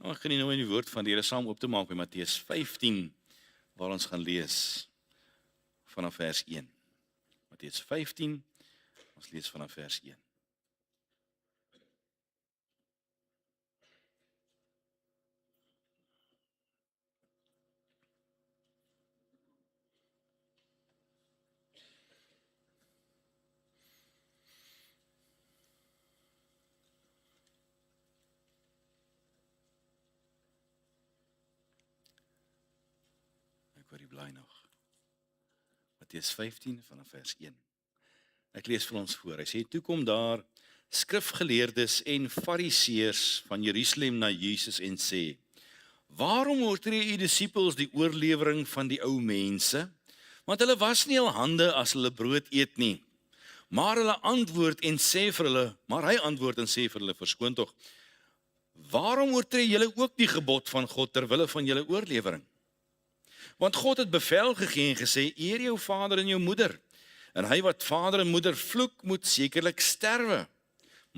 Nou, ek gaan nie nou in die woord van die Here saam oop te maak by Matteus 15, waar ons gaan lees vanaf vers 1. Matteus 15, ons lees vanaf vers 1. Ek hoor die blaai nog. Matteus 15 vanaf vers 1. Ek lees vir ons voor. Hy sê, toe kom daar skrifgeleerdes en fariseërs van Jerusalem na Jesus en sê, waarom oortree u disippels die oorlewering van die ou mense? Want hulle was nie al hande as hulle brood eet nie. Maar hy antwoord en sê vir hulle, verskoon tog, waarom oortree julle ook die gebod van God ter wille van julle oorlewering? Want God het bevel gegee en gesê, eer jou vader en jou moeder. En hy wat vader en moeder vloek, moet sekerlik sterwe.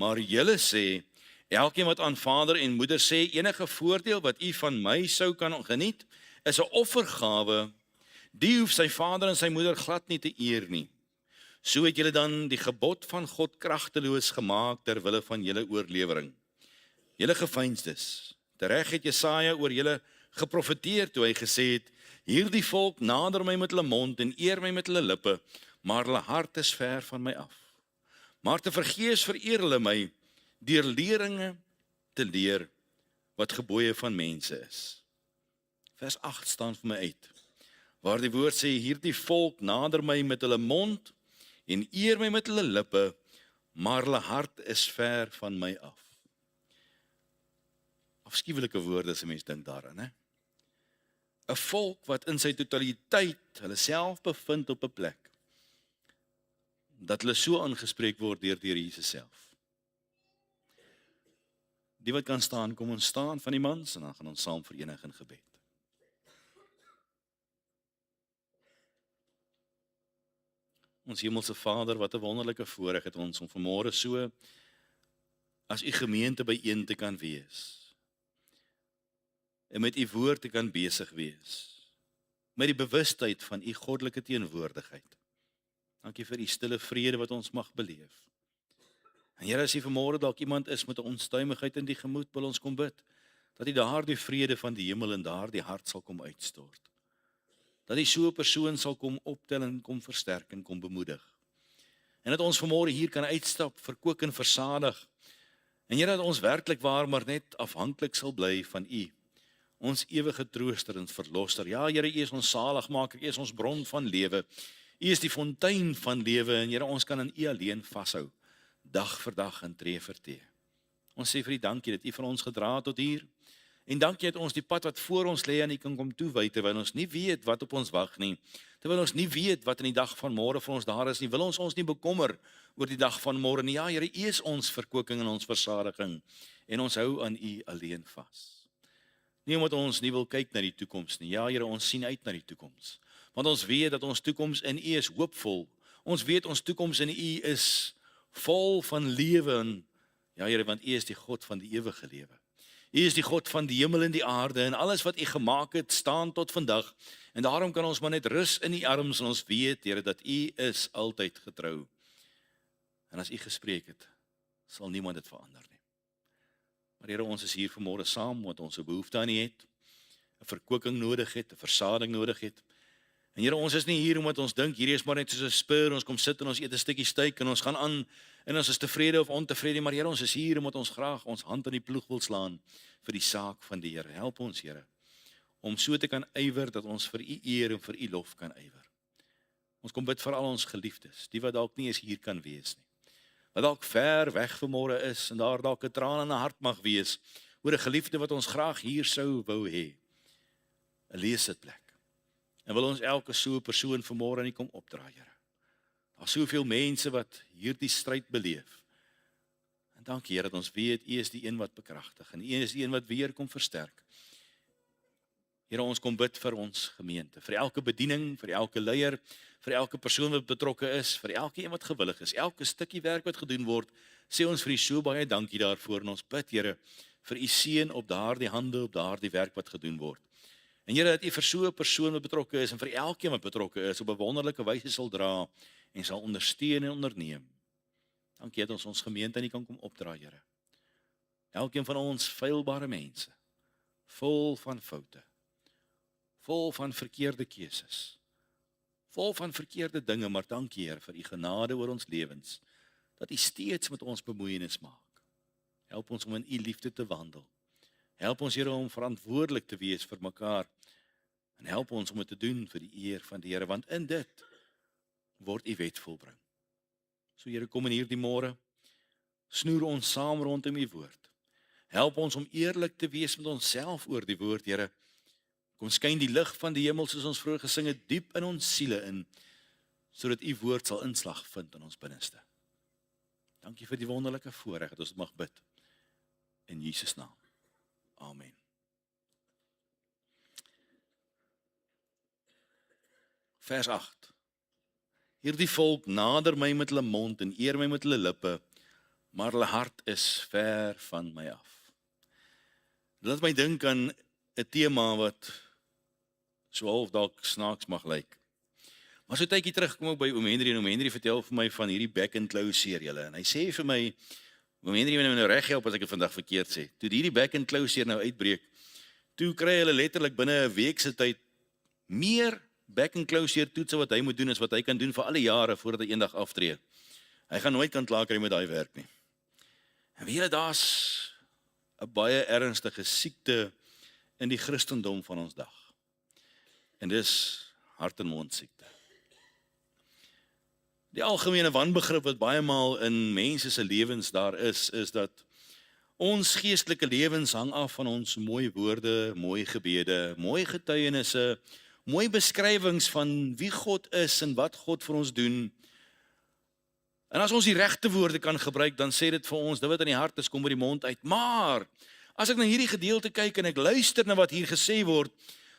Maar julle sê, elkeen wat aan vader en moeder sê, enige voordeel wat u van my sou kan geniet, is 'n offergawe, die hoef sy vader en sy moeder glad nie te eer nie. So het julle dan die gebod van God kragteloos gemaak ter wille van julle oorlewering. Julle geveinsdes, tereg het Jesaja oor julle geprofeteer toe hy gesê het, hierdie volk nader my met hulle mond en eer my met hulle lippe, maar hulle hart is ver van my af. Maar te vergeefs vereer hulle my deur leringe te leer wat gebooie van mense is. Vers 8 staan vir my uit, waar die woord sê, hierdie volk nader my met hulle mond en eer my met hulle lippe, maar hulle hart is ver van my af. Afskuwelike woorde as 'n mens dink daaraan, hè? 'n volk wat in sy totaliteit hulle self bevind op 'n plek, dat hulle so aangespreek word deur Jesus self. Die wat kan staan, kom ons staan van die mans, en dan gaan ons saam verenig in gebed. Ons hemelse Vader, wat 'n wonderlike voorreg het ons om vanmôre so as u gemeente byeen te kan wees. En met u woord te kan besig wees. Met die bewustheid van u goddelike teenwoordigheid. Dankie vir die stille vrede wat ons mag beleef. En Here, as hier vanmôre dalk iemand is met 'n onstuimigheid in die gemoed, wil ons kom bid, dat hy daardie vrede van die hemel in daardie hart sal kom uitstort. Dat hy so 'n persoon sal kom optel en kom versterk en kom bemoedig. En dat ons vanmôre hier kan uitstap, verkoop en versadig. En Here, dat ons werklik waar maar net afhanklik sal bly van u. Ons ewige trooster en verlosser. Ja, Here, u is ons saligmaker, u is ons bron van lewe. U is die fontein van lewe en Here, ons kan in u alleen vashou, dag vir dag en tree vir tree. Ons sê vir u dankie dat u van ons gedra het tot hier. En dankie dat ons die pad wat voor ons lê aan u kan kom toewy, terwyl ons nie weet wat op ons wag nie. Terwyl ons nie weet wat in die dag van môre vir ons daar is nie, wil ons nie bekommer oor die dag van môre nie. Ja, Here, u is ons verkwikking en ons versadiging en ons hou aan u alleen vas. Nie omdat ons nie wil kyk na die toekoms nie. Ja, Here, ons sien uit na die toekoms. Want ons weet dat ons toekoms in u is hoopvol. Ons weet ons toekoms in u is vol van lewe. En ja, Here, want u is die God van die ewige lewe. U is die God van die hemel en die aarde en alles wat u gemaak het, staan tot vandag. En daarom kan ons maar net rus in u arms en ons weet, Here, dat u is altyd getrou. En as u gespreek het, sal niemand dit verander nie. Maar Here, ons is hier vanmôre saam, omdat ons 'n behoefte aan u het, 'n verkwikking nodig het, 'n versadiging nodig het. En Here, ons is nie hier omdat ons dink, hierdie is maar net soos 'n spur, ons kom sit en ons eet 'n stukkie steak en ons gaan aan, en ons is tevrede of ontevrede, maar Here, ons is hier omdat ons graag ons hand in die ploeg wil slaan vir die saak van die Here. Help ons, Here, om so te kan ywer dat ons vir u eer en vir u lof kan ywer. Ons kom bid vir al ons geliefdes, die wat dalk nie eens hier kan wees nie. Wat dalk ver weg vanmôre is en daar dalk 'n traan in 'n hart mag wees oor 'n geliefde wat ons graag hier sou wou hê. 'n Leesitplek. En wil ons elke so 'n persoon vanmôre aan u kom opdra, Here. Daar's soveel mense wat hierdie stryd beleef. En dankie, Here, dat ons weet u is die een wat bekragtig en u is die een wat weer kom versterk. Here, ons kom bid vir ons gemeente, vir elke bediening, vir elke leier, vir elke persoon wat betrokke is, vir elkeen wat gewillig is, elke stukkie werk wat gedoen word, sê ons vir u so baie dankie daarvoor en ons bid, Here, vir u seën op daardie hande, op daardie werk wat gedoen word. En Here, dat u vir so 'n persoon wat betrokke is en vir elkeen wat betrokke is op 'n wonderlike wyse sal dra en sal ondersteun en onderneem. Dankie dat ons gemeente nie kan kom opdra, Here. Elkeen van ons feilbare mense, vol van foute, vol van verkeerde keuses, vol van verkeerde dinge, maar dankie Here vir u genade oor ons lewens, dat u steeds met ons bemoeienis maak. Help ons om in u liefde te wandel. Help ons Here om verantwoordelik te wees vir mekaar en help ons om dit te doen vir die eer van die Here, want in dit word u wet volbring. So Here, kom in hierdie môre, snoer ons saam rondom u woord. Help ons om eerlik te wees met onsself oor die woord, Here. Kom skyn die lig van die hemel soos ons vroeër gesing het diep in ons siele in, sodat u woord sal inslag vind in ons binneste. Dankie vir die wonderlike voorreg dat ons dit mag bid. In Jesus naam. Amen. Vers 8. Hierdie volk nader my met hulle mond en eer my met hulle lippe, maar hulle hart is ver van my af. Laat my dink aan 'n tema wat so half dalk snaaks mag lyk. Maar so 'n tydjie terug kom ek by oom Henry en oom Henry vertel vir my van hierdie back and close seer julle. En hy sê vir my, oom Henry moet nou reg help as ek dit vandag verkeerd sê. Toe hierdie back and close seer nou uitbreek, toe kry hulle letterlik binne 'n week se tyd meer back and close seer toetse wat hy moet doen as wat hy kan doen vir alle jare voordat hy eendag aftree. Hy gaan nooit kan klaar kry met daai werk nie. En weet julle, daar's 'n baie ernstige siekte in die Christendom van ons dag. En dis hart- en mondsiekte. Die algemene wanbegrip wat baie maal in mense se lewens daar is dat ons geestelike lewens hang af van ons mooi woorde, mooi gebede, mooi getuienisse, mooi beskrywings van wie God is en wat God vir ons doen. En as ons die regte woorde kan gebruik, dan sê dit vir ons, dit wat in die hart is, kom by die mond uit. Maar, as ek na hierdie gedeelte kyk en ek luister na wat hier gesê word,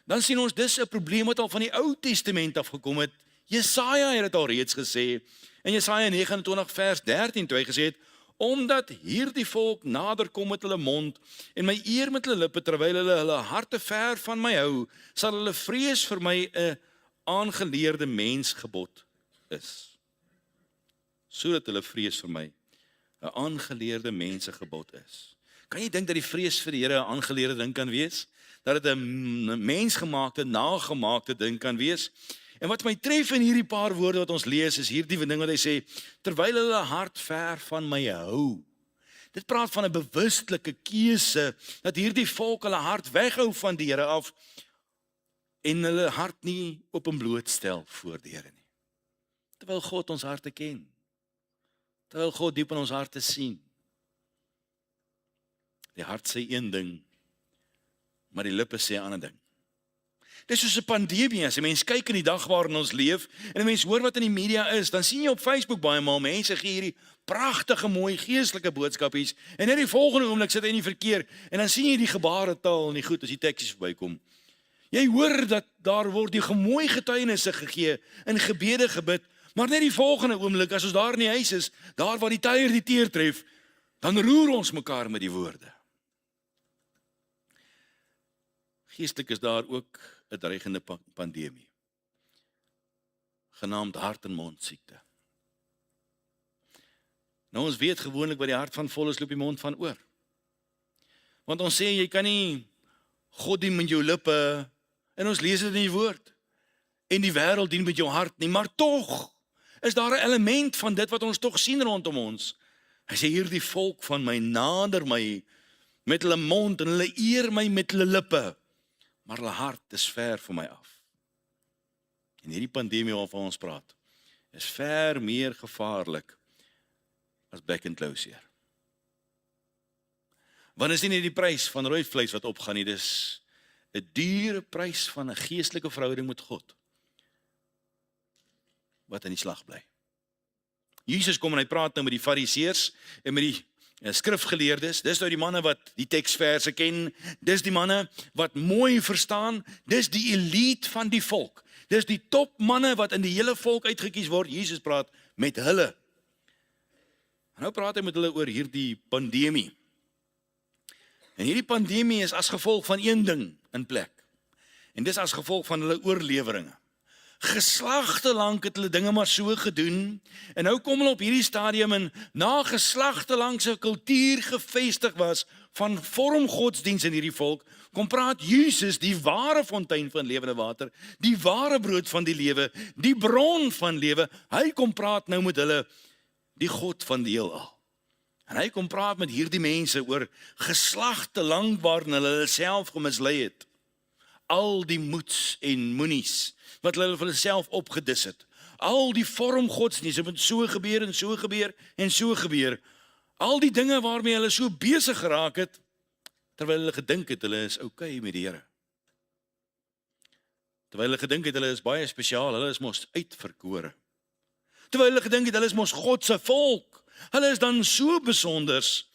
dan sien ons dis 'n probleem wat al van die Ou Testament afgekom het. Jesaja het dit al reeds gesê, in Jesaja 29 vers 13, toe hy gesê het, omdat hierdie volk nader kom met hulle mond en my eer met hulle lippe, terwyl hulle harte ver van my hou, sal hulle vrees vir my 'n aangeleerde mensgebod is. Sodat hulle vrees vir my 'n aangeleerde mensegebod is. Kan jy dink dat die vrees vir die Here 'n aangeleerde ding kan wees? Dat dit 'n mensgemaakte, nagemaakte ding kan wees? En wat my tref in hierdie paar woorde wat ons lees, is hierdie ding wat hy sê, terwyl hulle hart ver van my hou. Dit praat van 'n bewustelike keuse, dat hierdie volk hulle hart weghou van die Here af, en hulle hart nie openblootstel voor die Here nie. Terwyl God ons harte ken. Terwyl God diep in ons harte sien. Die hart sê een ding, maar die lippe sê 'n ander ding. Dis soos 'n pandemie, as 'n mens kyk in die dag waarin ons leef, en 'n mens hoor wat in die media is, dan sien jy op Facebook baie maal mense gee hierdie pragtige, mooi, geestelike boodskapies, en net die volgende oomblik sit hy in die verkeer, en dan sien jy die gebaretaal en die goed as die taksies verbykom. Jy hoor dat daar word die mooi getuienisse gegee, in gebede gebid, maar net die volgende oomblik, as ons daar in die huis is, daar waar die tyger die teer tref, dan roer ons mekaar met die woorde. Geestelik is daar ook 'n dreigende pandemie, genaamd hart- en mondsiekte. Nou ons weet gewoonlik wat die hart van vol is, loop die mond van oor. Want ons sê jy kan nie God dien met jou lippe, en ons lees dit in die woord, en die wêreld dien met jou hart nie, maar tog is daar 'n element van dit wat ons tog sien rondom ons. Hy sê hierdie volk van my nader my met hulle mond en hulle eer my met hulle lippe, maar hulle hart is ver van my af. En hierdie pandemie waarvan ons praat, is ver meer gevaarlik as back and close seer. Want is nie die prys van rooi vleis wat opgaan nie, dis 'n dure prys van 'n geestelike verhouding met God, wat in die slag bly. Jesus kom en hy praat nou met die fariseërs en met die skrifgeleerdes, dis nou die manne wat die teksverse ken, dis die manne wat mooi verstaan, dis die elite van die volk, dis die topmanne wat in die hele volk uitgekies word. Jesus praat met hulle. En nou praat hy met hulle oor hierdie pandemie. En hierdie pandemie is as gevolg van een ding in plek. En dis as gevolg van hulle oorleweringe. Geslagte lank het hulle dinge maar so gedoen, en nou kom hulle op hierdie stadium en na geslagte lank se kultuur gevestig was van vormgodsdiens in hierdie volk, kom praat Jesus, die ware fontein van lewende water, die ware brood van die lewe, die bron van lewe, hy kom praat nou met hulle, die God van die heelal. En hy kom praat met hierdie mense oor geslagte lank waarin hulle self gemislei het. Al die moeds en moenies wat hulle vir hulself opgedis het. Al die vormgodsdienste wat so gebeur en so gebeur en so gebeur. Al die dinge waarmee hulle so besig geraak het, terwyl hulle gedink het hulle is okay met die Here. Terwyl hulle gedink het hulle is baie spesiaal, hulle is mos uitverkore. Terwyl hulle gedink het hulle is mos God se volk. Hulle is dan so besonders.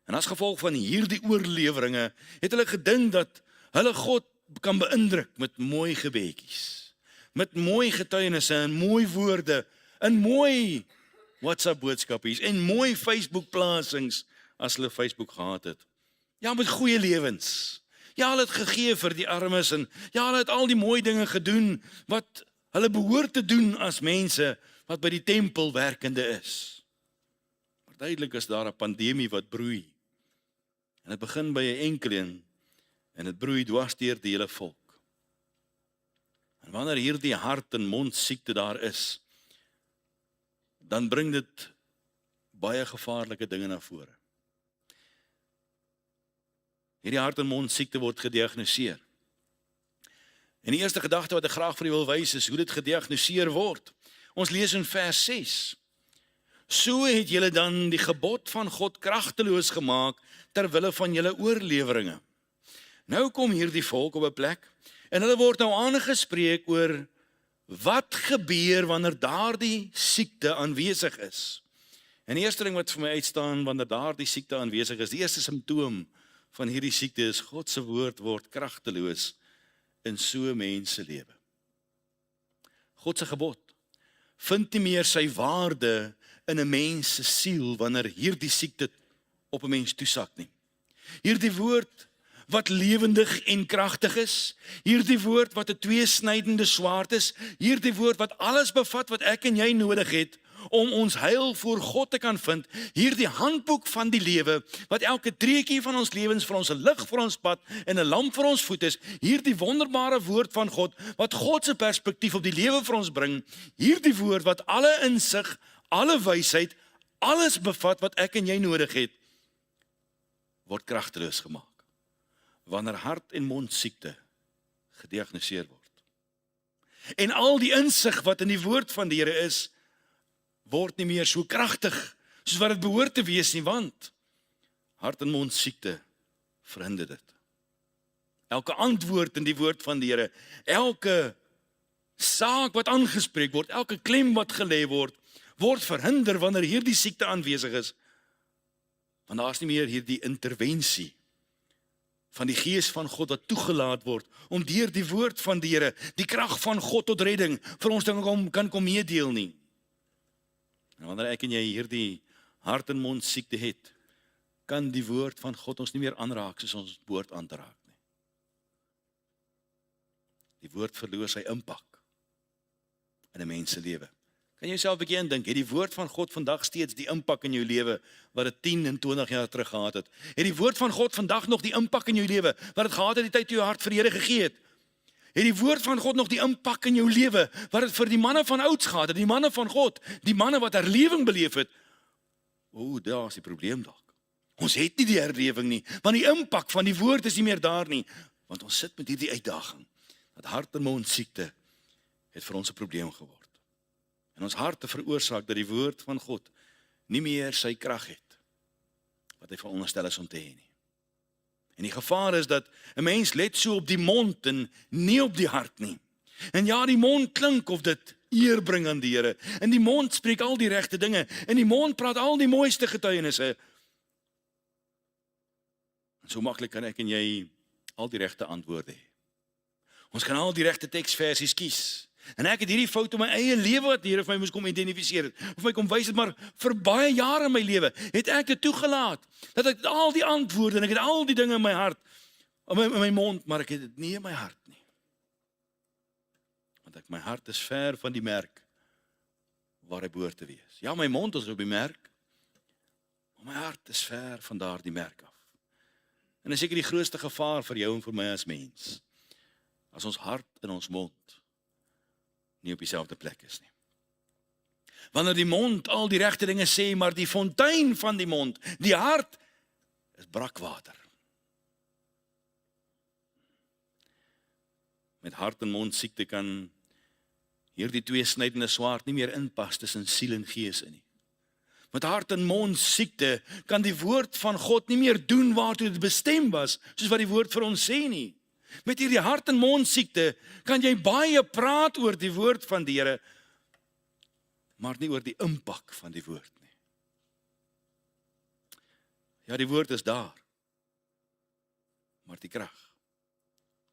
En as gevolg van hierdie oorleweringe het hulle gedink dat hulle God kan beïndruk met mooi gebedjies, met mooi getuienisse en mooi woorde, en mooi WhatsApp boodskapies en mooi Facebook plasings as hulle Facebook gehad het. Ja, met goeie lewens. Ja, hulle het gegee vir die armes en ja, hulle het al die mooi dinge gedoen wat hulle behoort te doen as mense wat by die tempel werkende is. Maar duidelik is daar 'n pandemie wat broei. En dit begin by 'n enkeling en dit broei dwars deur die hele volk. En wanneer hierdie hart- en mondsiekte daar is, dan bring dit baie gevaarlike dinge na vore. Hierdie hart- en mondsiekte word gediagnoseer. En die eerste gedagte wat ek graag vir u wil wys is hoe dit gediagnoseer word. Ons lees in vers 6. So het julle dan die gebod van God kragteloos gemaak ter wille van julle oorleweringe. Nou kom hierdie volk op 'n plek en hulle word nou aangespreek oor wat gebeur wanneer daardie siekte aanwesig is. En die eerste ding wat vir my uitstaan wanneer daardie siekte aanwesig is, die eerste simptoom van hierdie siekte is God se woord word kragteloos in so mense lewe. God se gebod vind nie meer sy waarde in 'n mens se siel wanneer hierdie siekte op 'n mens toesak nie. Hierdie woord wat lewendig en kragtig is, hierdie woord wat 'n tweesnydende swaard is, hierdie woord wat alles bevat wat ek en jy nodig het om ons heil voor God te kan vind, hierdie handboek van die lewe, wat elke treetjie van ons lewens vir ons 'n lig vir ons pad en 'n lamp vir ons voet is, hierdie wonderbare woord van God, wat God se perspektief op die lewe vir ons bring, hierdie woord wat alle insig, alle wysheid, alles bevat wat ek en jy nodig het, word kragteloos gemaak wanneer hart- en mondsiekte gediagnoseer word. En al die insig wat in die woord van die Here is, word nie meer so kragtig soos wat dit behoort te wees nie, want hart- en mondsiekte verhinder dit. Elke antwoord in die woord van die Here, elke saak wat aangespreek word, elke klem wat gelê word verhinder wanneer hierdie siekte aanwesig is, want daar is nie meer hierdie intervensie van die Gees van God wat toegelaat word om deur die woord van die Here, die krag van God tot redding vir ons kan kom meedeel nie. En wanneer ek en jy hierdie hart- en mondsiekte het, kan die woord van God ons nie meer aanraak soos ons woord aan te raak nie. Die woord verloor sy impak in 'n mens se lewe. Kan jy jouself begin dink, het die woord van God vandag steeds die impak in jou lewe wat dit 10 en 20 jaar terug gehad het? Het die woord van God vandag nog die impak in jou lewe wat dit gehad het die tyd toe jou hart vir die Here gegee het? Het die woord van God nog die impak in jou lewe wat dit vir die manne van ouds gehad het, die manne van God, die manne wat herlewing beleef het? Daar is die probleem dalk. Ons het nie die herlewing nie, want die impak van die woord is nie meer daar nie, want ons sit met hierdie uitdaging, dat hart- en mondsiekte het vir ons 'n probleem geword. En ons harte veroorsaak dat die woord van God nie meer sy krag het, wat hy veronderstel is om te hê nie. En die gevaar is dat 'n mens let so op die mond en nie op die hart nie. En ja, die mond klink of dit eer bring aan die Here. En die mond spreek al die regte dinge. En die mond praat al die mooiste getuienisse. En so maklik kan ek en jy al die regte antwoorde hê. Ons kan al die regte teksversies kies. En ek het hierdie fout in my eie lewe wat die Here vir my moes kom identifiseer het, of my kom wys het, maar vir baie jare in my lewe het ek dit toegelaat, dat ek al die antwoorde, en ek het al die dinge in my hart, in my mond, maar ek het dit nie in my hart nie. Want my hart is ver van die merk waar hy behoort te wees. Ja, my mond is op die merk, maar my hart is ver van daardie merk af. En dit is seker die grootste gevaar vir jou en vir my as mens, as ons hart en ons mond nie op dieselfde plek is nie. Wanneer die mond al die regte dinge sê, maar die fontein van die mond, die hart, is brakwater. Met hart en mond siekte kan hierdie twee snydende swaard nie meer inpas tussen siel en gees in nie. Met hart en mond siekte kan die woord van God nie meer doen waartoe dit bestem was, soos wat die woord vir ons sê nie. Met hierdie hart en mond siekte kan jy baie praat oor die woord van die Here, maar nie oor die impak van die woord nie. Ja, die woord is daar, maar die krag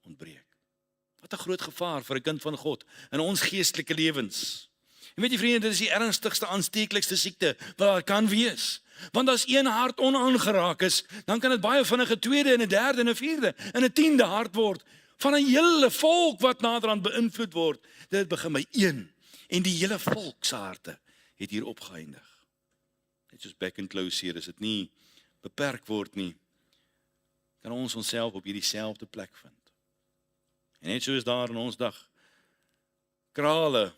ontbreek. Wat 'n groot gevaar vir 'n kind van God in ons geestelike lewens. En weet jy vriende, dit is die ernstigste, aansteeklikste siekte wat daar kan wees. Want as een hart onaangeraak is, dan kan dit baie vinnig 'n tweede en 'n derde en 'n vierde en 'n 10de hart word van 'n hele volk wat naderhand beïnvloed word. Dit begin by een en die hele volk se harte het hier opgeëindig. Net soos back and close hier, is dit nie beperk word nie, kan ons onsself op hierdie selfde plek vind. En net so is daar in ons dag krale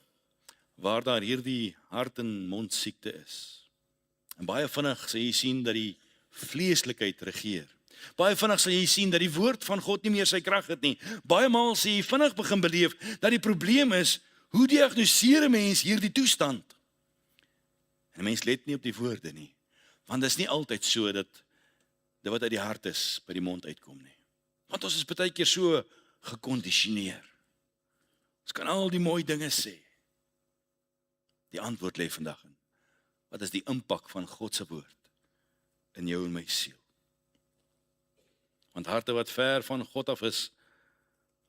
waar daar hierdie hart en mond siekte is. En baie vinnig sal jy sien dat die vleeslikheid regeer. Baie vinnig sal jy sien dat die woord van God nie meer sy krag het nie. Baie maal sal jy vinnig begin beleef dat die probleem is, hoe diagnoseer 'n mens hierdie toestand? En 'n mens let nie op die woorde nie, want dit is nie altyd so dat dit wat uit die hart is, by die mond uitkom nie. Want ons is baie keer so gekondisioneer. Ons kan al die mooi dinge sê. Die antwoord lê vandag in. Wat is die impak van God se woord in jou en my siel? Want harte wat ver van God af is,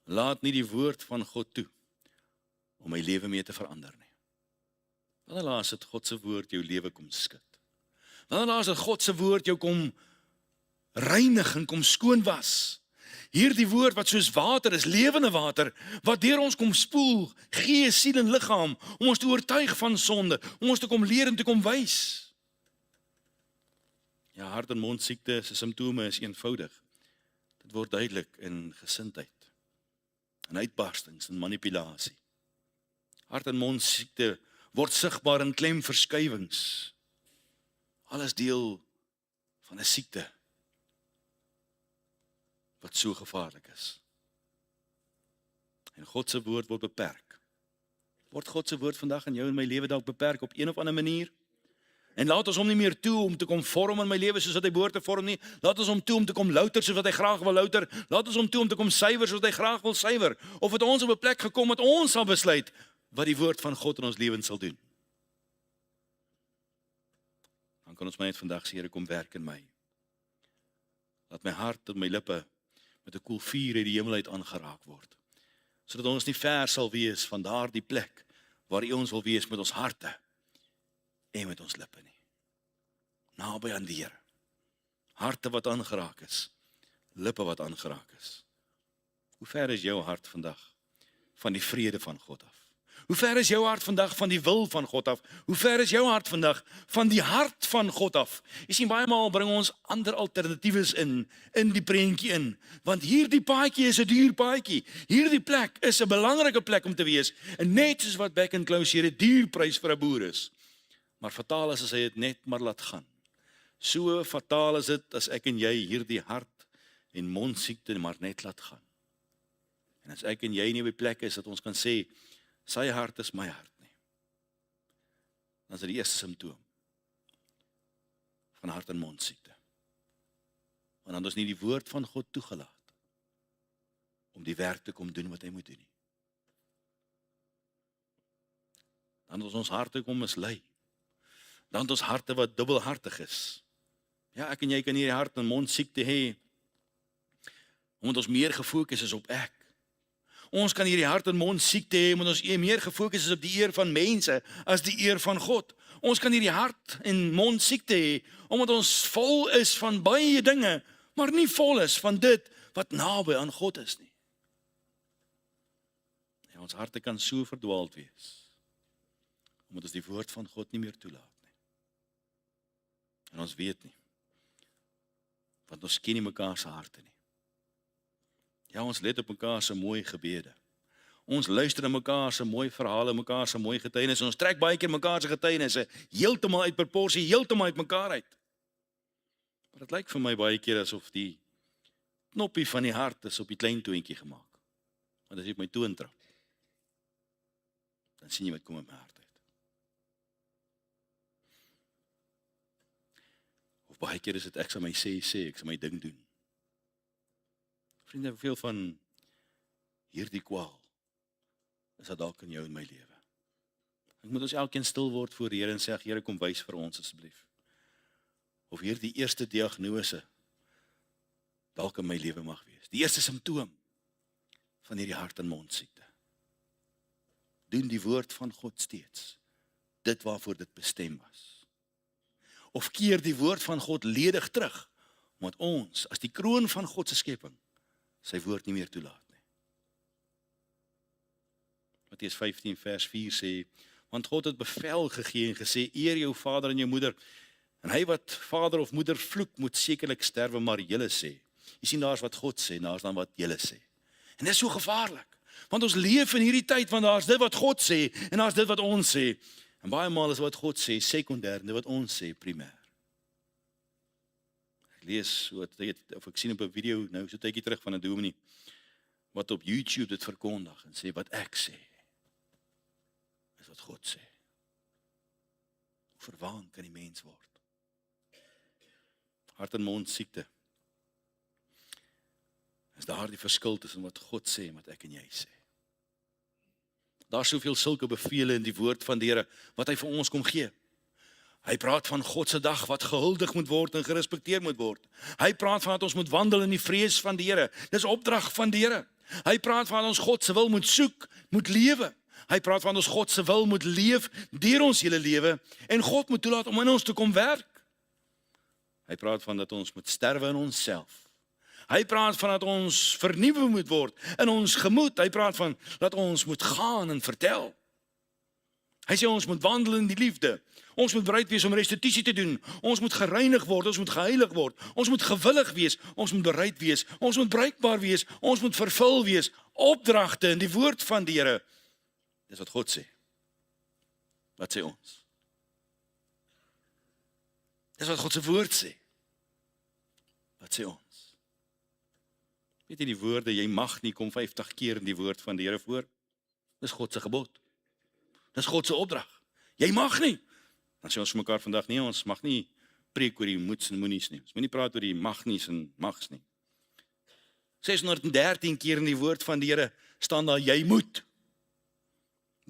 laat nie die woord van God toe om my lewe mee te verander nie. Wanneer laas het God se woord jou lewe kom skud? Wanneer laas het God se woord jou kom reinig en kom skoon was? Hierdie woord wat soos water is, lewende water, wat deur ons kom spoel, gees, siel en liggaam, om ons te oortuig van sonde, om ons te kom leer en te kom wys. Ja, hart- en mondsiekte se simptome is eenvoudig. Dit word duidelik in gesindheid, in uitbarstings en manipulasie. Hart- en mondsiekte word sigbaar in klemverskywings. Alles deel van 'n siekte wat so gevaarlik is. En God se woord word beperk. Word God se woord vandag in jou en my lewe dalk beperk op een of ander manier? En laat ons hom nie meer toe om te kom vorm in my lewe soos wat hy behoort te vorm nie. Laat ons hom toe om te kom louter soos wat hy graag wil louter. Laat ons hom toe om te kom suiwer soos wat hy graag wil suiwer. Of het ons op 'n plek gekom dat ons sal besluit wat die woord van God in ons lewens sal doen. Dan kan ons maar net vandag sê, Here, kom werk in my. Laat my hart en my lippe met 'n koel vuur uit die hemel uit aangeraak word, sodat ons nie ver sal wees van daardie plek waar U ons wil wees met ons harte en met ons lippe nie. Naby aan die Here. Harte wat aangeraak is, lippe wat aangeraak is. Hoe ver is jou hart vandag van die vrede van God af? Hoe ver is jou hart vandag van die wil van God af? Hoe ver is jou hart vandag van die hart van God af? Jy sien, baie maal bring ons ander alternatiewes in die prentjie in. Want hierdie paadjie is 'n duur paadjie. Hierdie plek is 'n belangrike plek om te wees. En net soos wat back and close hier 'n duur prys vir 'n boer is. Maar fataal is as hy dit net maar laat gaan. So fataal is dit as ek en jy hierdie hart en mondsiekte maar net laat gaan. En as ek en jy nie op die plek is dat ons kan sê, sy hart is my hart nie. Dan is dit die eerste simptoom van hart- en mondsiekte. Want dan is nie die woord van God toegelaat om die werk te kom doen wat hy moet doen nie. Dan is ons harte kom mislei. Dan is ons harte wat dubbelhartig is. Ja, ek en jy kan hierdie hart- en mondsiekte hê omdat ons meer gefokus is op ek. Ons kan hierdie hart en mond siekte hê, omdat ons meer gefokus is op die eer van mense as die eer van God. Ons kan hierdie hart en mond siekte hê, omdat ons vol is van baie dinge, maar nie vol is van dit wat naby aan God is nie. En ons harte kan so verdwaald wees, omdat ons die woord van God nie meer toelaat nie. En ons weet nie, want ons ken nie mekaar se harte nie. Ja, ons let op mekaar se mooi gebede. Ons luister na mekaar se mooi verhale, mekaar se mooi getuienisse. Ons trek baie keer mekaar se getuienisse heeltemal uit proporsie, heeltemal uit mekaar uit. Maar dit lyk vir my baie keer asof die knoppie van die hart is op die klein toentjie gemaak. Want as jy op my toon trap, dan sien jy wat kom in my hart uit. Of baie keer is dit ek sal my sê, ek sal my ding doen. Vriende, veel van hierdie kwaal is dat dalk in jou en my lewe. Ek moet ons elkeen stil word voor die Here en sê, Here, kom wys vir ons asseblief. Of hierdie eerste diagnose dalk in my lewe mag wees. Die eerste simptoom van hierdie hart en mond siekte. Doen die woord van God steeds dit waarvoor dit bestem was. Of keer die woord van God ledig terug, omdat ons as die kroon van God se skepping sy woord nie meer toelaat nie. Matteus 15 vers 4 sê, want God het bevel gegee en gesê, eer jou vader en jou moeder, en hy wat vader of moeder vloek, moet sekerlik sterwe, maar julle sê. Jy sien, daar is wat God sê, daar is dan wat julle sê. En dit is so gevaarlik, want ons leef in hierdie tyd, want daar is dit wat God sê, en daar is dit wat ons sê. En baie maal is wat God sê sekondêr, en dit wat ons sê primêr. Ek lees, of ek sien op 'n video, nou so tydjie terug van 'n dominee, wat op YouTube dit verkondig, en sê wat ek sê, is wat God sê. Hoe verwaan kan die mens word? Hart en mond siekte. Is daar die verskil tussen wat God sê en wat ek en jy sê. Daar is soveel sulke bevele in die woord van die Here, wat hy vir ons kom gee. Hy praat van God se dag wat gehuldig moet word en gerespekteer moet word. Hy praat van dat ons moet wandel in die vrees van die Here. Dis opdrag van die Here. Hy praat van dat ons God se wil moet soek, moet lewe. Hy praat van ons God se wil moet leef deur ons hele lewe en God moet toelaat om in ons te kom werk. Hy praat van dat ons moet sterwe in onsself. Hy praat van dat ons vernuwe moet word in ons gemoed. Hy praat van dat ons moet gaan en vertel. Hy sê ons moet wandel in die liefde. Ons moet bereid wees om restituisie te doen. Ons moet gereinig word, ons moet geheilig word. Ons moet gewillig wees, ons moet bereid wees. Ons moet bruikbaar wees, ons moet vervul wees. Opdragte in die woord van die Here. Dis wat God sê. Wat sê ons? Dis wat God se woord sê. Wat sê ons? Weet jy die woorde, jy mag nie, kom 50 keer in die woord van die Here voor. Dis God se gebod. Dis God se opdrag. Jy mag nie. Dan sê ons vir mekaar vandag, nee, ons mag nie preek oor die moets en moenies nie. Ons moet nie praat oor die mag nies en mags nie. 613 keer in die woord van die Here staan daar, jy moet.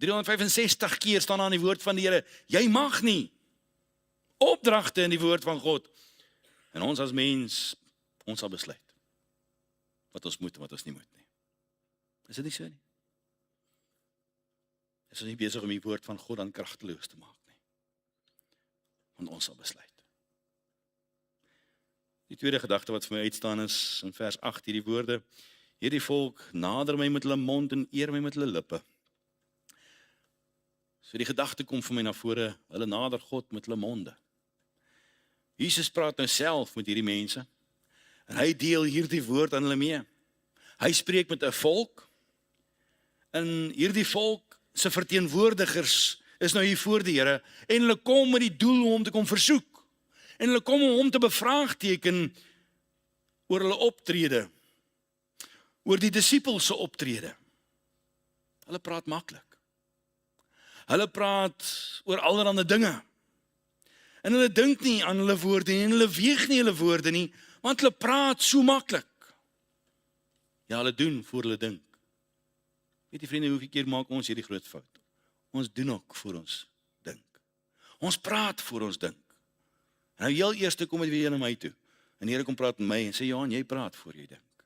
365 keer staan daar in die woord van die Here, jy mag nie. Opdragte in die woord van God. En ons as mens, ons sal besluit wat ons moet en wat ons nie moet nie. Is dit nie so nie? Is ons nie besig om die woord van God dan kragteloos te maak nie? Want ons sal besluit. Die tweede gedagte wat vir my uitstaan is in vers 8 hierdie woorde, hierdie volk nader my met hulle mond en eer my met hulle lippe. So die gedagte kom vir my na vore, hulle nader God met hulle monde. Jesus praat nou self met hierdie mense, en hy deel hierdie woord aan hulle mee. Hy spreek met 'n volk, en hierdie volk se verteenwoordigers is nou hier voor die Here, en hulle kom met die doel om hom te kom versoek, en hulle kom om hom te bevraagteken oor hulle optrede, oor die disippels se optrede. Hulle praat maklik. Hulle praat oor allerlei dinge. En hulle dink nie aan hulle woorde nie, en hulle weeg nie hulle woorde nie, want hulle praat so maklik. Ja, hulle doen voor hulle dink. Weet jy vriende, hoeveel keer maak ons hierdie groot fout? Ons doen ook voor ons dink. Ons praat voor ons dink. En nou heel eerste kom dit weer na my toe. En die Here kom praat met my en sê, Johan, jy praat voor jy dink.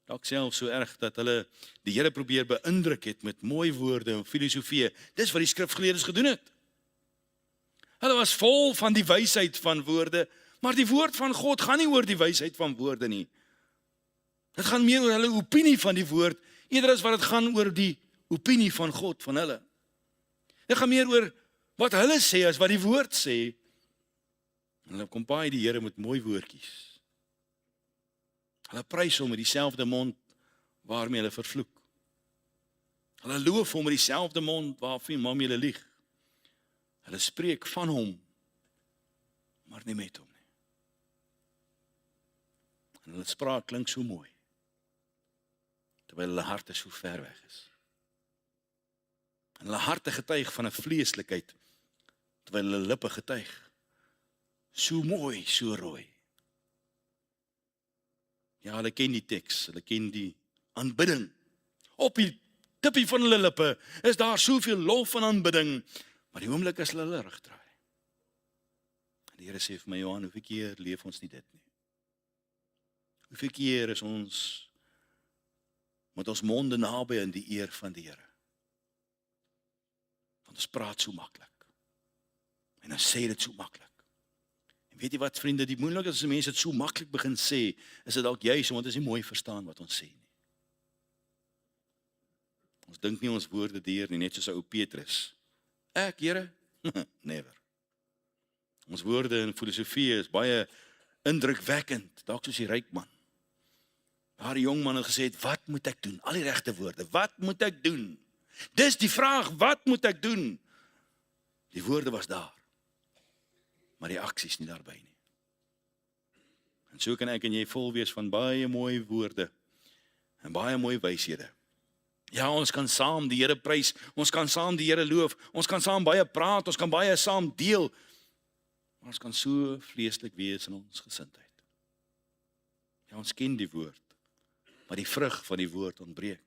Dalk self so erg dat hulle die Here probeer beïndruk het met mooi woorde en filosofie. Dis wat die skrifgeleerdes gedoen het. Hulle was vol van die wysheid van woorde, maar die woord van God gaan nie oor die wysheid van woorde nie. Dit gaan meer oor hulle opinie van die woord, eerder as wat dit gaan oor die opinie van God, van hulle. Dit gaan meer oor wat hulle sê as wat die woord sê. En hulle kom baie die Here met mooi woordjies. Hulle prys hom met dieselfde mond waarmee hulle vervloek. Hulle loof hom met dieselfde mond waarmee hulle lieg. Hulle spreek van hom, maar nie met hom nie. En hulle spraak klink so mooi, terwyl hulle harte so ver weg is. En hulle harte getuig van 'n vleeslikheid, terwyl hulle lippe getuig. So mooi, so rooi. Ja, hulle ken die teks, hulle ken die aanbidding. Op die tippie van hulle lippe is daar soveel lof en aanbidding, maar die oomblik as hulle rug draai. En die Here sê vir my, Johan, hoeveel keer leef ons nie dit nie? Hoeveel keer is ons met ons monde naby in die eer van die Here? Want ons praat so maklik. En ons sê dit so maklik. En weet jy wat, vriende, die moeilik is as mense dit so maklik begin sê, is dit dalk juis omdat ons nie mooi verstaan wat ons sê nie. Ons dink nie ons woorde deur nie, net soos ou Petrus. Ek, Here? Never. Ons woorde en filosofie is baie indrukwekkend, dalk soos die ryk man. Daar die jong man het gesê, wat moet ek doen? Al die regte woorde, wat moet ek doen? Dis die vraag, wat moet ek doen? Die woorde was daar, maar die aksies nie daarby nie. En so kan ek en jy vol wees van baie mooi woorde en baie mooi wyshede. Ja, ons kan saam die Here prys, ons kan saam die Here loof, ons kan saam baie praat, ons kan baie saam deel, maar ons kan so vleeslik wees in ons gesindheid. Ja, ons ken die woord, maar die vrug van die woord ontbreek.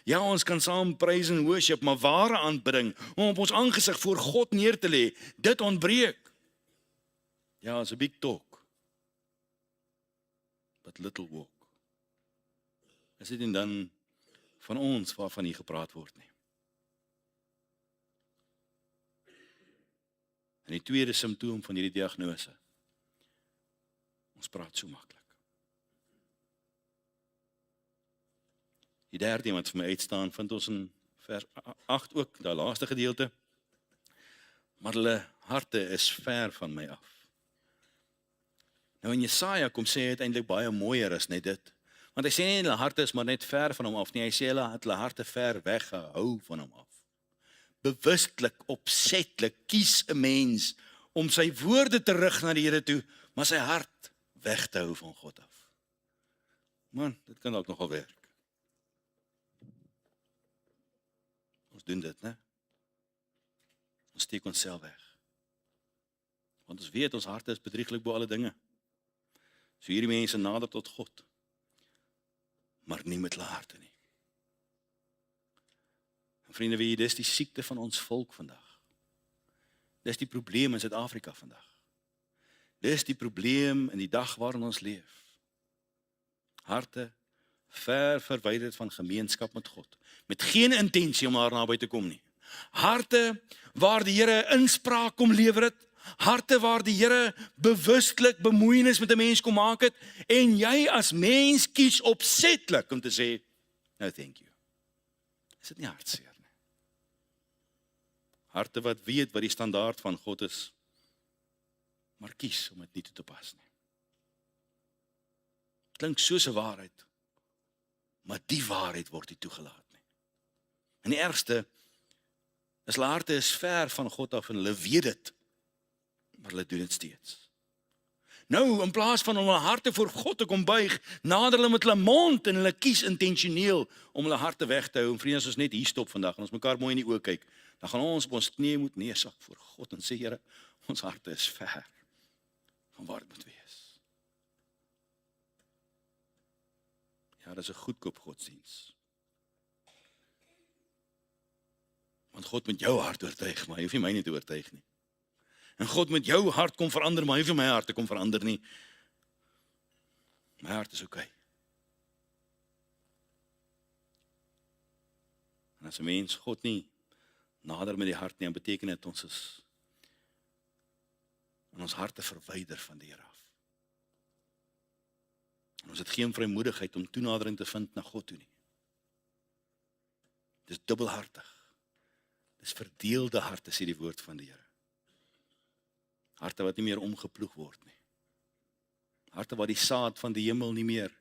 Ja, ons kan saam prys en worship, maar ware aanbidding, om op ons aangesig voor God neer te lê, dit ontbreek. Ja, it's a big talk, but little walk. Is dit en dan van ons waarvan hier gepraat word nie. En die tweede simptoom van hierdie diagnose, ons praat so maklik. Die derde wat vir my uitstaan, vind ons in vers 8 ook, daai laaste gedeelte. Maar hulle harte is ver van my af. Nou in Jesaja kom sê hy eintlik baie mooier as net dit. Want hy sê nie hulle harte is maar net ver van hom af nie, hy sê hulle het hulle harte ver weggehou van hom af. Bewustelik, opsetlik kies 'n mens om sy woorde te rig na die Here toe, maar sy hart weg te hou van God af. Man, dit kan dalk nogal werk. Ons doen dit, né? Ons steek onsself weg. Want ons weet ons harte is bedrieglik bo alle dinge. So hierdie mense nader tot God, maar nie met hulle harte nie. En vriende, weet jy, dis die siekte van ons volk vandag. Dis die probleem in Suid-Afrika vandag. Dis die probleem in die dag waarin ons leef. Harte ver verwyderd van gemeenskap met God, met geen intensie om daar naby te kom nie. Harte waar die Here inspraak kom lewer het, harte waar die Here bewustelik bemoeienis met 'n mens kom maak het, en jy as mens kies opsetlik om te sê, no thank you. Is dit nie hartseer nie? Harte wat weet wat die standaard van God is, maar kies om dit nie toe te pas nie. Klink soos 'n waarheid, maar die waarheid word nie toegelaat nie. En die ergste is hulle harte is ver van God af en hulle weet dit, maar hulle doen dit steeds. Nou, in plaas van om hulle harte voor God te kom buig, nader hulle met hulle mond en hulle kies intentioneel om hulle harte weg te hou. En vriende, as ons net hier stop vandag en ons mekaar mooi in die oë kyk, dan gaan ons op ons knieë moet neersak voor God en sê, Here, ons harte is ver van waar dit moet wees. Ja, dat is 'n goedkoop godsdiens. Want God moet jou hart oortuig, maar hy hoef nie my nie te oortuig nie. En God moet jou hart kom verander, maar hy hoef nie my hart te kom verander nie. My hart is oké. En as 'n mens God nie nader met die hart nie, dan beteken dit ons is in ons harte verwyder van die Here af. En ons het geen vrymoedigheid om toenadering te vind na God toe nie. Dis dubbelhartig. Dis verdeelde harte, sê die woord van die Here. Harte wat nie meer omgeploeg word nie. Harte waar die saad van die hemel nie meer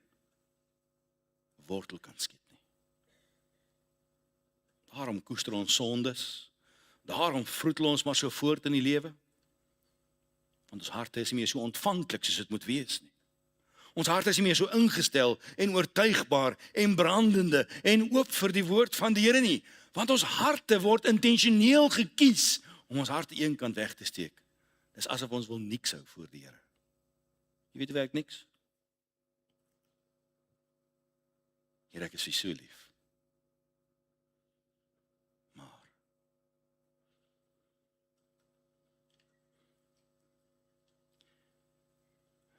wortel kan skiet nie. Daarom koester ons sondes. Daarom vroetel ons maar so voort in die lewe. Want ons harte is nie meer so ontvanklik soos dit moet wees nie. Ons harte is nie meer so ingestel en oortuigbaar en brandende en oop vir die woord van die Here nie. Want ons harte word intentioneel gekies om ons harte een kant weg te steek. Dis asof ons wil niks hou voor die Here. Jy weet hoe werk niks? Here, ek is U so lief. Maar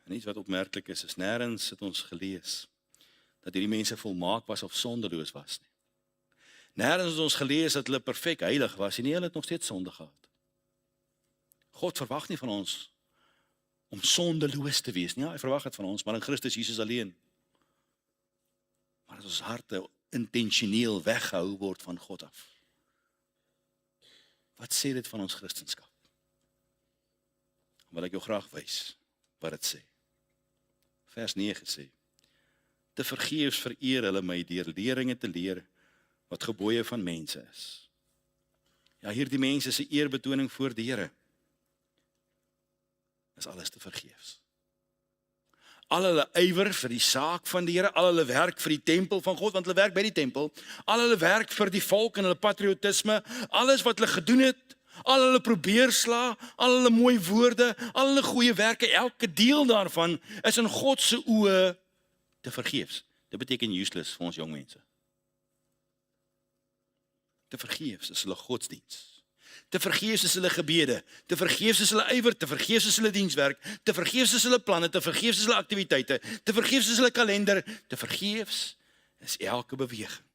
en iets wat opmerklik is nêrens het ons gelees dat hierdie mense volmaak was of sondeloos was nie. Nêrens het ons gelees dat hulle perfek heilig was en nie, hulle het nog steeds sonde gehad. God verwag nie van ons om sondeloos te wees nie. Ja, hy verwag dit van ons, maar in Christus Jesus alleen. Maar as ons harte intentioneel weggehou word van God af. Wat sê dit van ons Christendom? Wil ek jou graag wys wat dit sê. Vers 9 sê: te vergeefs vereer hulle my deur leringe te leer wat gebooie van mense is. Ja, hierdie mense se eerbetoning voor die Here is alles te vergeefs. Al hulle ywer vir die saak van die Here, al hulle werk vir die tempel van God, want hulle werk by die tempel, al hulle werk vir die volk en hulle patriotisme, alles wat hulle gedoen het, al hulle probeerslae, al hulle mooi woorde, al hulle goeie werke, elke deel daarvan is in God se oë te vergeefs. Dit beteken useless vir ons jong mense. Te vergeefs is hulle godsdiens. Te vergeefs is hulle gebede, te vergeefs is hulle ywer, te vergeefs is hulle dienswerk, te vergeefs is hulle planne, te vergeefs is hulle aktiwiteite, te vergeefs is hulle kalender, te vergeefs is elke beweging.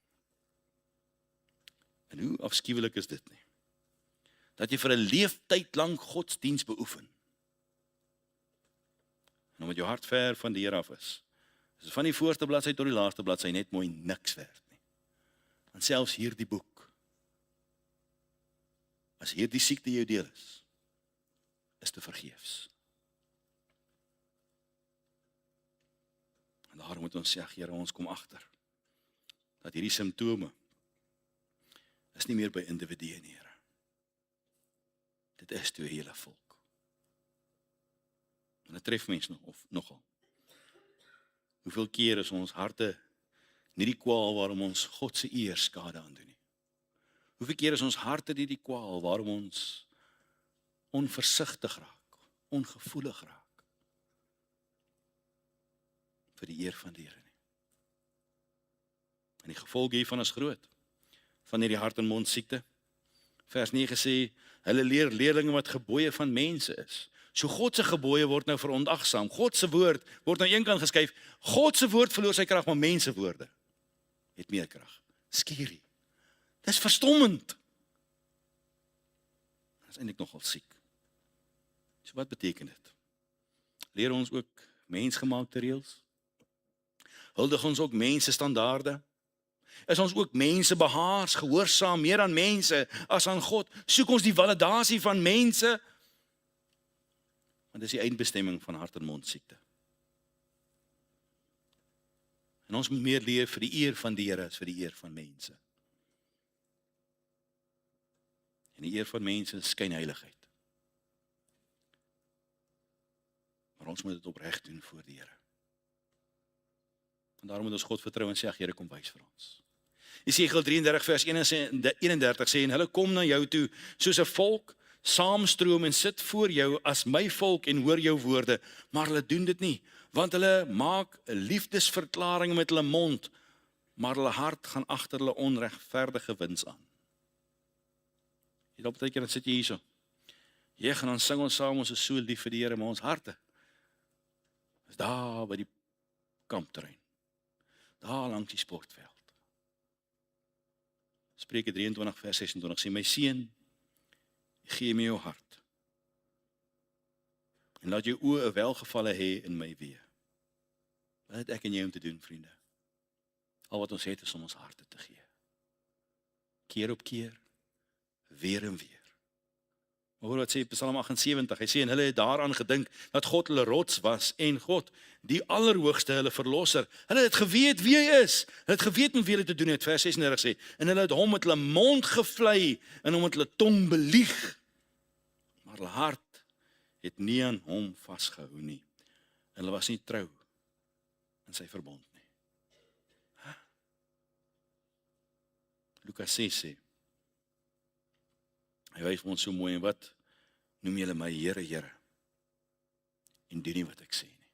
En hoe afskuwelik is dit nie? Dat jy vir 'n leeftyd lank godsdiens beoefen. En omdat jou hart ver van die Here af is van die voorste bladsy tot die laaste bladsy net mooi niks werd nie. En selfs hierdie boek, as hierdie siekte jou deel is te vergeefs. En daarom moet ons sê, Here, ons kom agter dat hierdie simptome is nie meer by individue nie, Here. Dit is toe 'n hele volk. En dit tref mense nogal. Hoeveel keer is ons harte nie die kwaal waarom ons God se eer skade aandoen nie? Hoeveel keer is ons harte nie die kwaal waarom ons onversigtig raak, ongevoelig raak vir die eer van die Here nie? En die gevolge hiervan is groot. Van hierdie hart en mond siekte. Vers 9 sê, hulle leer leerlinge wat gebooie van mense is. So God se gebooie word nou verontagsaam. God se woord word nou eenkant geskuif. God se woord verloor sy krag, maar mense woorde het meer krag. Skeerie. Dis verstommend. Dit is eintlik nogal siek. So wat beteken dit? Leer ons ook mensgemaakte reëls? Huldig ons ook mense standaarde? Is ons ook mense behaars, gehoorsaam meer aan mense as aan God? Soek ons die validasie van mense? Want dis die eindbestemming van hart en mond siekte. En ons moet meer leef vir die eer van die Here as vir die eer van mense. En die eer van mense is skynheiligheid. Maar ons moet dit opreg doen voor die Here. En daarom moet ons God vertrou en sê, Here, kom wys vir ons. Jesegiel 33 vers 31 sê, en hulle kom na jou toe, soos 'n volk, saamstroom en sit voor jou as my volk en hoor jou woorde, maar hulle doen dit nie, want hulle maak 'n liefdesverklaring met hulle mond, maar hulle hart gaan agter hulle onregverdige wins aan. Jy dalk baie keer dan sit jy hierso. Jy gaan dan sing ons saam, ons is so lief vir die Here, maar ons harte is daar by die kampterrein. Daar langs die sportveld. Dis Spreuke 23 vers 26 sê, my seun, gee my jou hart, en laat jou oë 'n welgevalle hê in my weë. Wat het ek en jy om te doen, vriende? Al wat ons het is om ons harte te gee. Keer op keer, weer en weer. Maar hoor wat sê Psalm 78, hy sê, en hulle het daaraan gedink, dat God hulle rots was, en God, die allerhoogste hulle verlosser. Hulle het geweet wie hy is, hulle het geweet met wie hulle te doen het, vers 36 sê, en hulle het hom met hulle mond gevlei, en hom met hulle tong belieg, maar hulle hart het nie aan hom vasgehou nie, en hulle was nie trou in sy verbond nie. Lukas 6 sê, hy wys ons so mooi, en wat noem julle my Here, Here, en doen nie wat ek sê nie.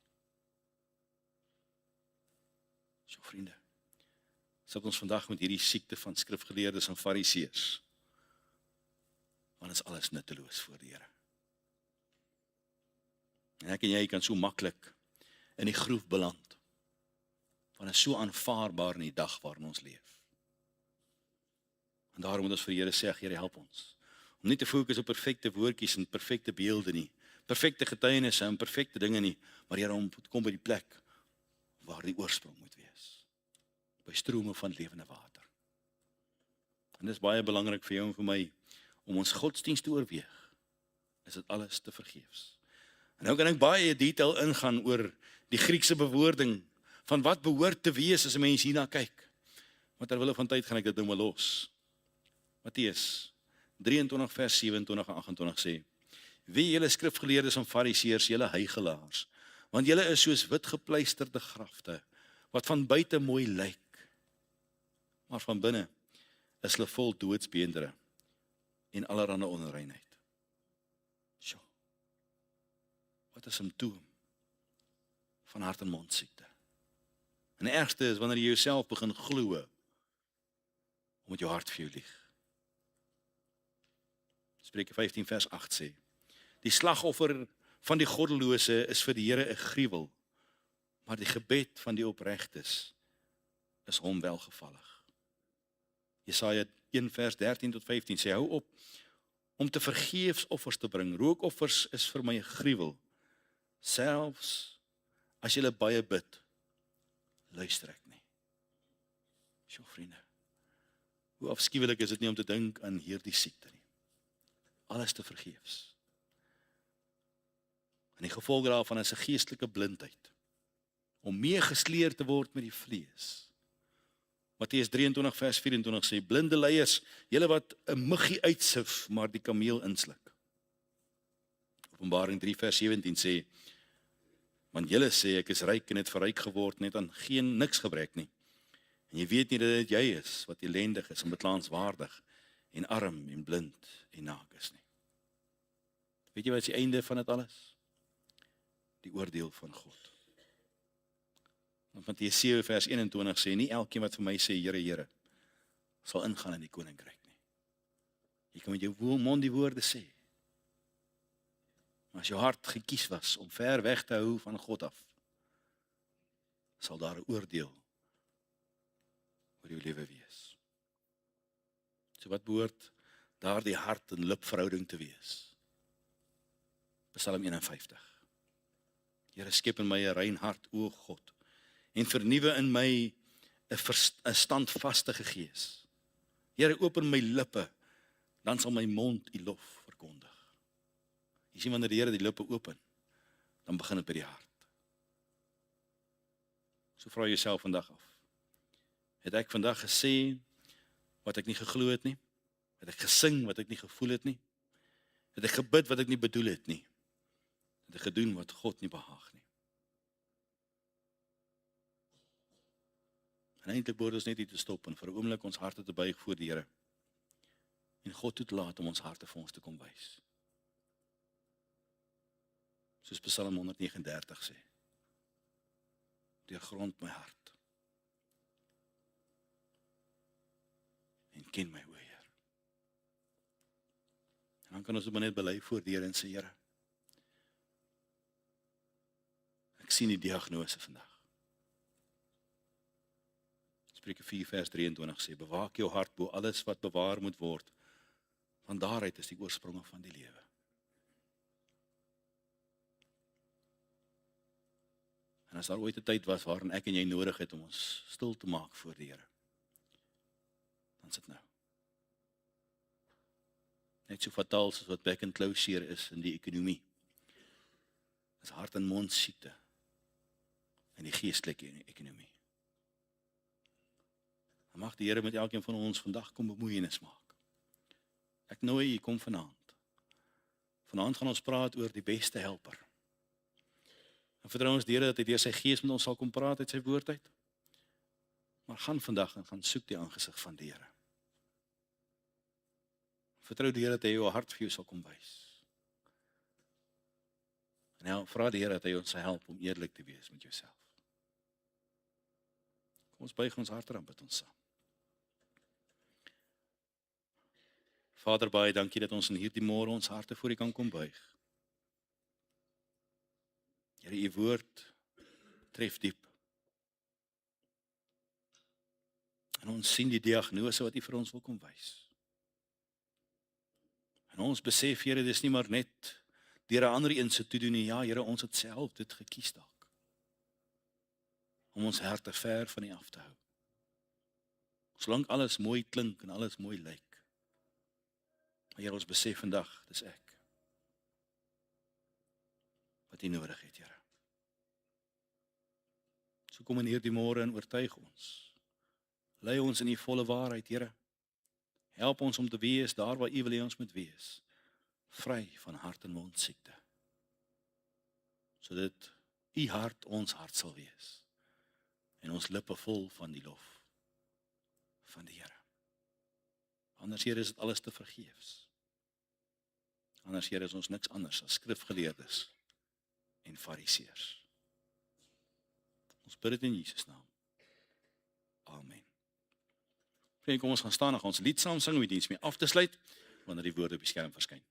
So vriende, sit ons vandag met hierdie siekte van skrifgeleerdes en fariseërs, want is alles nutteloos voor die Here. En ek en jy kan so maklik in die groef beland, want is so aanvaarbaar in die dag waarin ons leef. En daarom moet ons vir die Here sê, Here, help ons, om nie te fokus op perfekte woordjies en perfekte beelde nie, perfekte getuienisse en perfekte dinge nie, maar Here, om te kom by die plek waar die oorsprong moet wees, by strome van lewende water. En dit is baie belangrik vir jou en vir my, om ons godsdienst te oorweeg, is dit alles te vergeefs. En nou kan ek baie detail ingaan oor die Griekse bewoording, van wat behoort te wees as 'n mens hierna kyk. Maar terwille van tyd gaan ek dit nou maar los. Matteus 23 vers 27 en 28 sê, wie julle skrifgeleerdes en fariseërs, julle huigelaars, want julle is soos wit gepleisterde grafte, wat van buite mooi lyk, maar van binne is hulle vol doodsbeendere en allerlei onreinheid. Sjoe, wat 'n simptoom van hart- en mondsiekte. En die ergste is wanneer jy jouself begin glo, omdat jou hart vir jou lieg. Spreuke 15 vers 8 sê, die slagoffer van die goddelose is vir die Here 'n gruwel, maar die gebed van die opregtes is hom welgevallig. Jesaja 1 vers 13 tot 15 sê, hou op om te vergeefs offers te bring, rookoffers is vir my 'n gruwel, selfs as jy baie bid, luister ek nie. Sjoe vriende, hoe afskuwelik is dit nie om te dink aan hierdie siekte nie. Alles te vergeefs. En die gevolg daarvan is 'n geestelike blindheid, om meegesleer te word met die vlees. Matteus 23 vers 24 sê, blinde leiers, julle wat 'n muggie uitsif, maar die kameel insluk. Openbaring 3 vers 17 sê, want julle sê, ek is ryk en het verryk geword, net aan niks gebrek nie. En jy weet nie dat dit jy is, wat elendig is en beklaanswaardig, en arm en blind en naak is nie. Weet jy wat is die einde van dit alles? Die oordeel van God. Want Matteus 7 vers 21 sê, nie elkeen wat vir my sê, Here, Here, sal ingaan in die koninkryk nie. Jy kan met jou mond die woorde sê, maar as jou hart gekies was om ver weg te hou van God af, sal daar 'n oordeel oor jou lewe wees. So wat behoort daardie hart en lip verhouding te wees? Psalm 51. Here, skep in my 'n rein hart, o God, en vernuwe in my 'n standvaste gees. Here, open my lippe, dan sal my mond U lof verkondig. Jy sien, wanneer die Here die lippe open, dan begin dit by die hart. So vra jouself vandag af, het ek vandag gesê wat ek nie geglo het nie? Het ek gesing wat ek nie gevoel het nie? Het ek gebid wat ek nie bedoel het nie? Het ek gedoen wat God nie behaag nie? En eintlik behoort ons net hier te stop en vir 'n oomblik ons harte te buig voor die Here en God toe te laat om ons harte vir ons te kom wys. Soos Psalm 139 sê, deurgrond my hart en ken my, o Heer. En dan kan ons maar net bely voor die Here en sê, Here, ek sien die diagnose vandag. Spreuke 4 vers 23 sê, bewaak jou hart bo alles wat bewaar moet word, want daaruit is die oorspronge van die lewe. En as daar ooit 'n tyd was waarin ek en jy nodig het om ons stil te maak voor die Here, dan is dit nou. Net so fataal soos wat back and closure is in die ekonomie. Dis hart- en mond siekte in die geestelike ekonomie. Dan mag die Here met elkeen van ons vandag kom bemoeienis maak. Ek nooi u, kom vanaand. Vanaand gaan ons praat oor die beste helper. En vertrou ons die Here dat hy deur sy gees met ons sal kom praat uit sy woord uit. Maar gaan vandag en gaan soek die aangesig van die Here. Vertrou die Here dat hy jou hart vir jou sal kom wys. En nou vra die Here dat hy ons sal help om eerlik te wees met jouself. Kom ons buig ons harte, dan bid ons saam. Vader, baie dankie dat ons in hierdie môre ons harte voor U kan kom buig. Here, U woord tref diep. En ons sien die diagnose wat U vir ons wil kom wys. En ons besef, Here, dis nie maar net deur 'n ander een se toe doen nie. Ja, Here, ons het self dit gekies dalk. Om ons harte ver van U af te hou. Solank alles mooi klink en alles mooi lyk. Maar Here, ons besef vandag, dis ek. Wat U nodig het, Here. So kom in hierdie môre en oortuig ons. Lei ons in die volle waarheid, Here. Help ons om te wees daar waar U wil hê ons moet wees. Vry van hart- en mond siekte. Sodat U hart ons hart sal wees. En ons lippe vol van die lof van die Here. Anders, Here, is dit alles te vergeefs. Anders, Here, is ons niks anders as skrifgeleerdes en fariseërs. Ons bid dit in Jesus naam. Amen. Vriende, kom ons gaan staan en gaan ons lied saam sing om die diens mee af te sluit, wanneer die woorde op die skerm verskyn.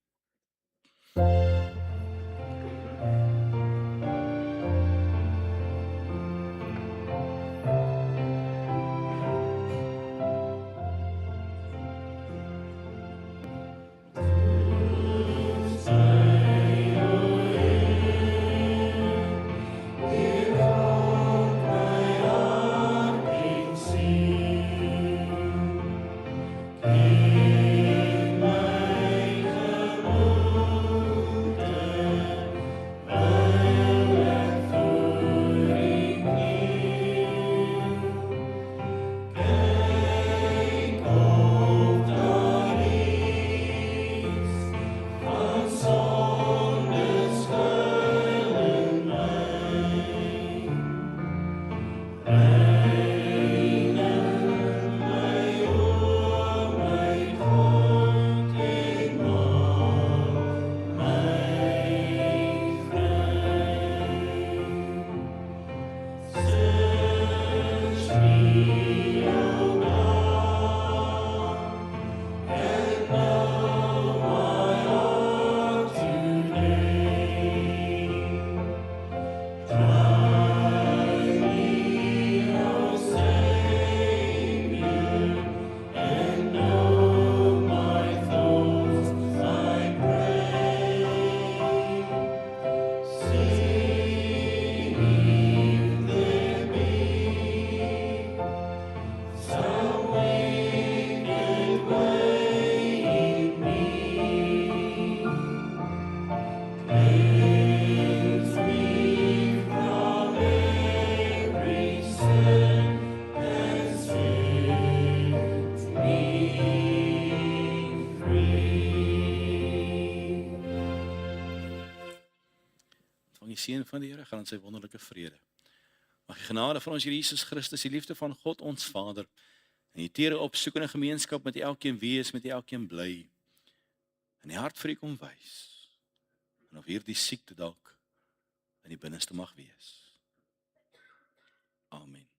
Die seën van die Here gaan in sy wonderlike vrede. Mag die genade van ons Here Jesus Christus, die liefde van God ons Vader, en die tere opsoekende gemeenskap met elkeen wees, met elkeen bly, en die hart vir U kom wys, en of hierdie siekte dalk in die binneste mag wees. Amen.